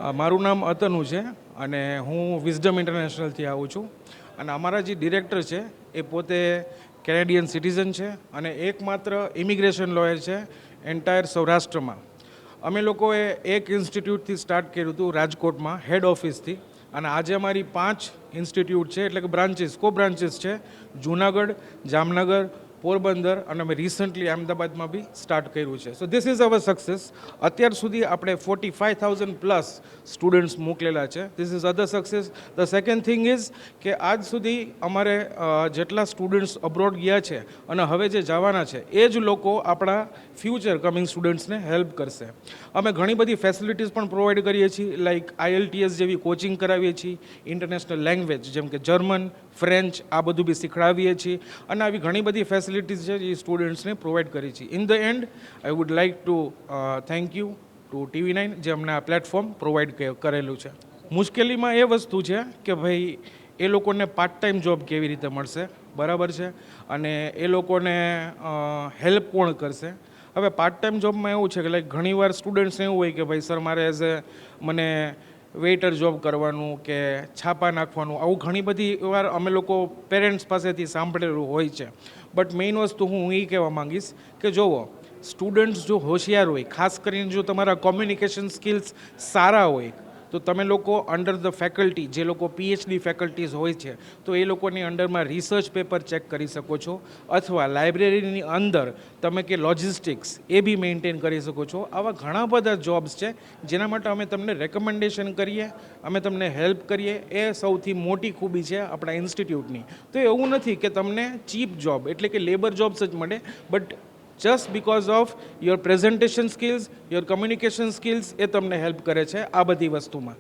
મારું નામ અતનુ છે અને હું વિઝડમ ઇન્ટરનેશનલથી આવું છું અને અમારા જે ડિરેક્ટર છે એ પોતે કેનેડિયન સિટીઝન છે અને એકમાત્ર ઇમિગ્રેશન લોયર છે એન્ટાયર સૌરાષ્ટ્રમાં. અમે લોકોએ એક ઇન્સ્ટિટ્યૂટથી સ્ટાર્ટ કર્યું હતું રાજકોટમાં હેડ ઓફિસથી અને આજે અમારી 5 ઇન્સ્ટિટ્યૂટ છે એટલે કે બ્રાન્ચીસ બ્રાન્ચીસ છે જૂનાગઢ, જામનગર, પોરબંદર અને અમે રિસન્ટલી અમદાવાદમાં બી સ્ટાર્ટ કર્યું છે. So this is our success. અત્યાર સુધી આપણે 45,000 પ્લસ સ્ટુડન્ટ્સ મોકલેલા છે. This is other success. The second thing is કે આજ સુધી અમારે જેટલા સ્ટુડન્ટ્સ અબ્રોડ ગયા છે અને હવે જે જવાના છે એ જ લોકો આપણા ફ્યુચર કમિંગ સ્ટુડન્ટ્સને હેલ્પ કરશે. અમે ઘણી બધી ફેસિલિટીઝ પણ પ્રોવાઈડ કરીએ છીએ, લાઇક IELTS જેવી કોચિંગ કરાવીએ છીએ, ઇન્ટરનેશનલ લેંગ્વેજ જેમ કે જર્મન, ફ્રેન્ચ આ બધું બી શીખડાવીએ છીએ અને આવી ઘણી બધી ફેસિલિટીઝ છે જે સ્ટુડન્ટ્સને પ્રોવાઈડ કરી છે. In the end I would like to thank you to TV9 જે અમને આ પ્લેટફોર્મ પ્રોવાઈડ કરેલું છે. મુશ્કેલીમાં એ વસ્તુ છે કે ભાઈ એ લોકોને પાર્ટ ટાઈમ જોબ કેવી રીતે મળશે, બરાબર છે, અને એ લોકોને હેલ્પ કોણ કરશે. હવે પાર્ટ ટાઈમ જોબમાં એવું છે કે લાઈક ઘણીવાર સ્ટુડન્ટ્સને એવું હોય કે ભાઈ સર મારે એઝ એ મને વેઇટર જોબ કરવાનું કે છાપા નાખવાનું, આવું ઘણી બધી વાર અમે લોકો પેરેન્ટ્સ પાસેથી સાંભળેલું હોય છે. બટ મેઇન વસ્તુ હું એ કહેવા માંગીશ કે જુઓ, સ્ટુડન્ટ્સ જો હોશિયાર હોય, ખાસ કરીને જો તમારા કોમ્યુનિકેશન સ્કિલ્સ સારા હોય તો તમે લોકો અંડર ધ ફેકલ્ટી, જે લોકો PhD ફેકલ્ટીઝ હોય છે તો એ લોકોની અંડરમાં રિસર્ચ પેપર ચેક કરી શકો છો અથવા લાઇબ્રેરીની અંદર તમે કે લોજિસ્ટિક્સ એ બી મેન્ટેન કરી શકો છો. આવા ઘણા બધા જોબ્સ છે જેના માટે અમે તમને રેકમેન્ડેશન કરીએ, અમે તમને હેલ્પ કરીએ. એ સૌથી મોટી ખૂબી છે આપણા ઇન્સ્ટિટ્યૂટની. તો એવું નથી કે તમને ચીપ જોબ એટલે કે લેબર જોબ્સ જ મળે, but just because of your presentation skills, your communication skills એ તમને હેલ્પ કરે છે આ બધી વસ્તુમાં.